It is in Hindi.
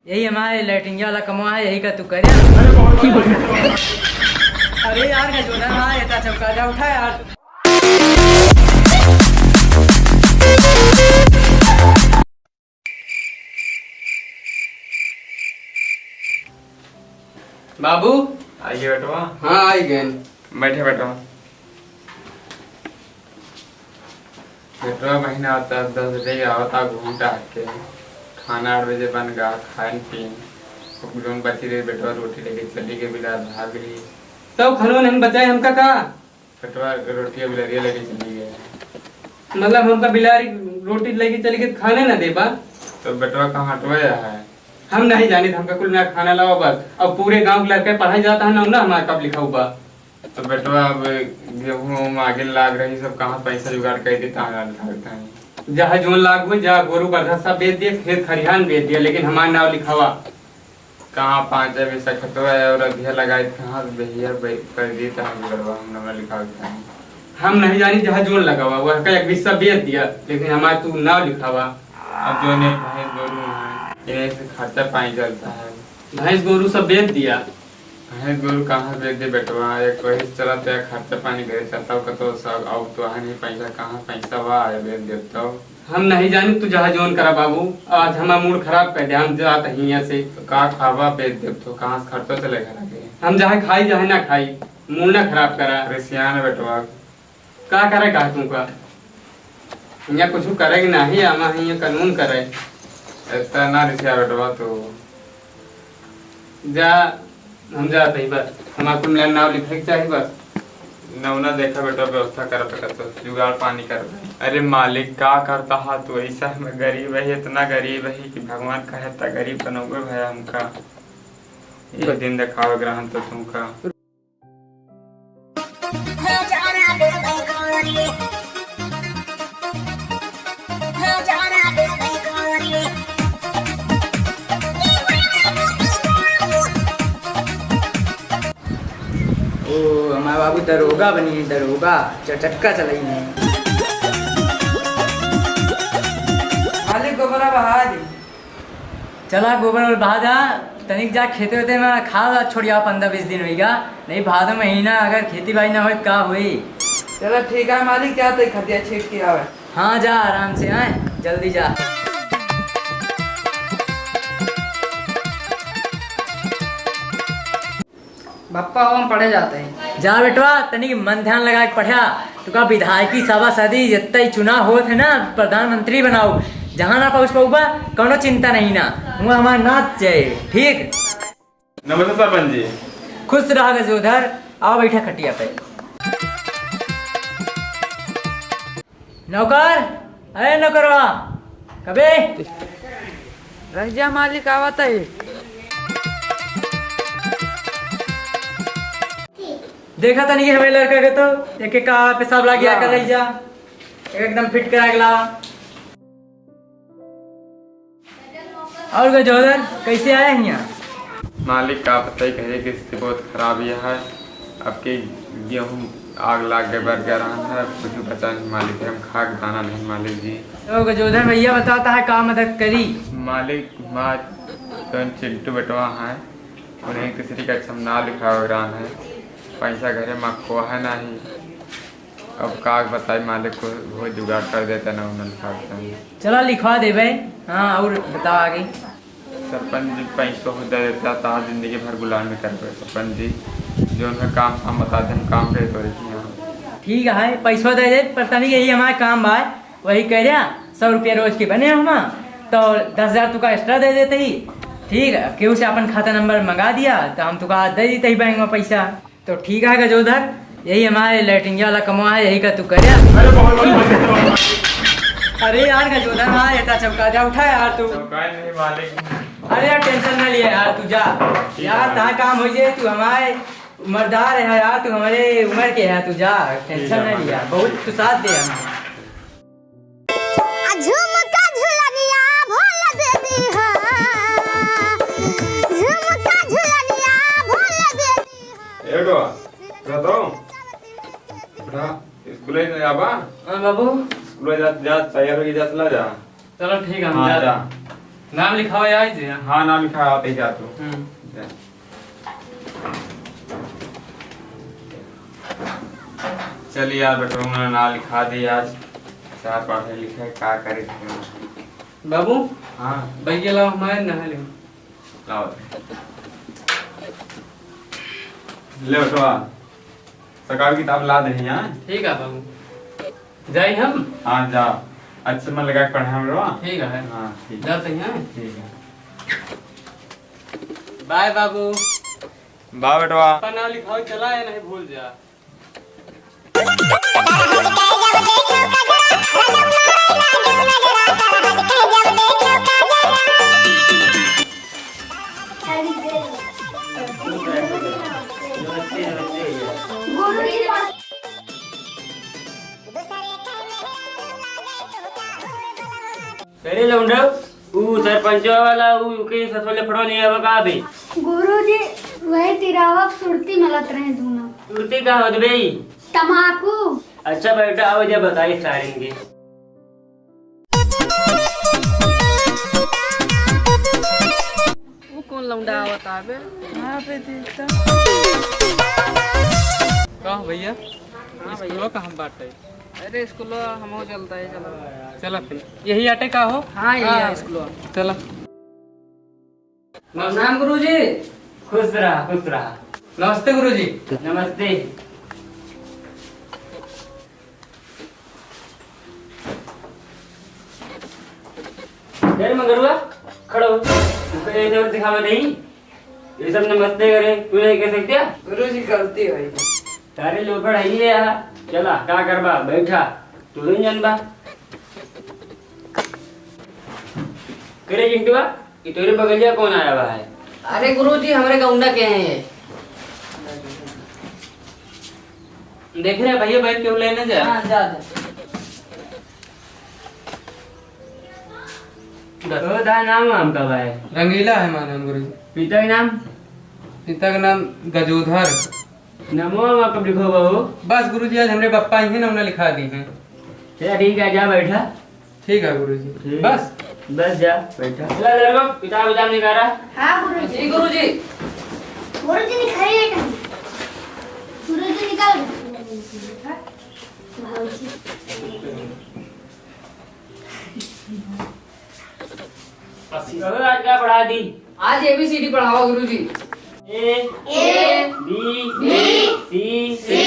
यही हमारे लैट्रिन वाला कमवा है, यही का तू करे। अरे यार गजोदर हाँ इतना चमका जा उठा यार। बाबू आइए बेटवा। हाँ आई गए। बैठे बेटवा। बेटवा महीना आता 10 बजे आवता घूम टाक के खाना 8 बजे बन गा खान पीन जोन बची रही बेटवा रोटी लेके चली के बिला भाग रही तब खनो नहीं बचाए हमका का बेटवा रोटी बिलरिया लेके चली गए। मतलब हमका बिलारी रोटी लेके चली के खाने न दे बा। तो बेटवा कहाँ हटवाया है? हम नहीं जाने हमका कुल मेरा खाना लाओ बस। अब पूरे गांव के लड़के पढ़ाई जाता है ना हमारा कब लिखा हुआ। तो बेटवा अब गेहूँ आगे लाग रही सब कहाँ पैसा जुगाड़ कर देता है। जहाँ जोन लाग हुए जहाँ गोरू बरधा सब बेच दिए खेत खरिहान बेच दिया लेकिन हमारा नाव लिखावा कहाँ 5 पैसा खतवा है और अधिया लगाए कहाँ भैया कर देता है बेटवा हम नंबर लिखा देता है। हम नहीं जानी जहाँ जोन लगावा वह का एक हिस्सा बेच दिया लेकिन हमारा तू नाव लिखावा। अब जो ने भैंस गोरू है इन्हें से खर्चा पानी चलता है। भैंस गोरू सब बेच दिया। भैंस गोरू कहाँ बेच दे बेटवा एक वही चलता है खर्चा पानी घरे चलता कतो सब अब तो है नहीं पैसा कहाँ पैसा वाह बेच देता हूँ। हम नहीं जानी तू जहाँ जोन करा बाबू। आज हमारा मूड खराब कर दे हम जाते हैं यहाँ से। तो कहाँ खावा बेच दे तो कहाँ से खर्चा चलेगा लगे। हम जहाँ खाई जहाँ ना खाई मूड ना खराब करा। अरे सियान बेटवा का करे कहा तुमका यहाँ कुछ करेगी नहीं आमा यहाँ कानून करे इतना ना रिसिया बेटवा तो जा हम जाते ही बस हमारा कुल मिला नाव लिखे चाहिए बस। नवना देखा बेटा व्यवस्था कर तो जुगाड़ पानी कर। अरे मालिक का करता हा तो ऐसा में गरीब है इतना गरीब है कि भगवान कहे ता गरीब बनोगे भैया हमका एक दिन दिखाओ ग्रहण तो तुमका। ओ हमारे बाबू दरोगा बनी है, दरोगा चटक्का चलाई है। मालिक गोबर बहा दी। चला गोबर और बहा जा तनिक जा खेते होते में खा छोड़िया 15-20 दिन होगा नहीं भादो महीना अगर खेती बाड़ी ना हो का हुई। चलो ठीक है मालिक जाते खतिया छीट के आवे। हाँ जा आराम से आए जल्दी जा। पप्पा हम पढ़े जाते हैं। जा बेटवा तनिक मन ध्यान लगा के पढ़ा तो का विधायकी सभा सदी जितना चुनाव होत है ना प्रधानमंत्री बनाओ जहाँ ना पहुँच पाऊबा कोनो चिंता नहीं ना वहाँ हमारा नाच जाए ठीक। नमस्ते सरपंच जी। खुश रहा गजोधर आओ बैठा खटिया पे। नौकर अरे नौकरवा कबे रह जा मालिक आवत है। देखा था नहीं हमें लड़का के तो एक एक का पेशाब लग गया कर रही जा एकदम फिट करा के लावा। और गजोधर कैसे आए हैं यहाँ? मालिक का पता ही कहे कि स्थिति बहुत खराब यह है। आपके गेहूँ आग लाग के बढ़ गया रहा है कुछ बचा नहीं मालिक हम खाक दाना नहीं मालिक जी। तो गजोधर भैया बताता है का मदद करी। मालिक माँ तो चिल्टू बेटवा है उन्हें किसी का अच्छा नाम लिखा हुआ है पैसा घरे माँ को है नहीं। अब का बताए मालिक को बहुत जुगाड़ कर देता ना उन्होंने लिखा है। चला लिखवा दे भाई। हाँ और बताओ आगे। सरपंच जी पैसों को दे देता था जिंदगी भर गुलामी कर रहे सरपंच जी जो उनका काम हम बता दें हम काम करे तो ठीक है पैसा दे दे पता नहीं यही हमारा काम बा वही कह रहा 100 रुपया रोज के बने हम तो 10,000 तुका एक्स्ट्रा दे देते ही ठीक है। केहू से अपन खाता नंबर मंगा दिया तो हम तुका दे देते ही बैंक में पैसा तो ठीक है गजोधर यही हमारे लैट्रिन वाला कमवा है यही का तू करे। अरे यार गजोधर हाँ इतना चमका जा उठा यार तू। नहीं मालिक। अरे यार टेंशन ना लिया यार तू जा यार तहाँ काम हो जाए तू हमारे उम्रदार है यार तू हमारे उम्र के है तू जा टेंशन ना लिया बहुत तू साथ दे हमें। स्कूल बाबू स्कूल जा तैयार हो जा चला जा। चलो ठीक है हम हाँ, जा जा। नाम लिखाओ यार जी। हाँ नाम लिखा आते ही जा तू। जा। चलिए यार बेटा उन्होंने नाम लिखा दिया आज। चार पढ़े लिखे क्या करे। बाबू हाँ भैया लाओ हमारे नहा ले। लाओ ले बेटवा सरकार किताब ला दे यहाँ। ठीक है बाबू जाए हम। हाँ जा अच्छे मन लगा के पढ़े हम लोग। ठीक है हाँ ठीक है जाते हैं। ठीक है। बाय बाबू। बा बेटवा। नाम लिखाओ चला है नहीं भूल जा। अरे लौंडा सरपंच वाला के ससुरले फड़ो नहीं है का बे गुरुजी वही तिरावा सुरती मिलत रहे धुना सुरती का होत बे तमाकू। अच्छा बेटा आओ जब बताई सारेंगे। वो कौन लौंडा आवता बे? हाँ पे देखता। कहा भैया हाँ भैया। स्कूलों का हम बाटे। अरे स्कूल हम चलता है चलो। चला फिर यही आटे का हो। हाँ ये स्कूल। चला। नाम गुरुजी। खुश रहा खुश रहा। नमस्ते गुरुजी। नमस्ते। डर मगरुआ खड़ो तू ऐसे और दिखावा नहीं ये सब नमस्ते करे तू नहीं कह सकते। गुरुजी गलती हुई। सारे लोफड़ आई है यहाँ चला क्या करबा बैठा तू नहीं जानबा करे चिंटुआ कि तेरे बगलिया कौन आया हुआ है। अरे गुरुजी हमारे गौंडा के हैं ये। देख रहे भैया बैठ क्यों लेने जा। हाँ जा जा। तो दा नाम हम कब है। रंगीला है हमारा नाम गुरुजी। पिता का नाम पिता का नाम गजोधर। नमो वहाँ कब लिखो बहू। बस गुरुजी आज हमरे पप्पा ही ना उन्हें लिखा दी हैं। चला ठीक है जा बैठा। ठीक है गुरुजी ठीक। बस। बस जा बैठा। चला लड़को किताब उताब निकाला। हाँ गुरुजी। जी गुरुजी। गुरुजी निकालिए बेटा। गुरुजी निकाल। भाऊजी। कहो आज क्या पढ़ा दी। आज ABCD पढ़ाओ गुरुजी। A A B B C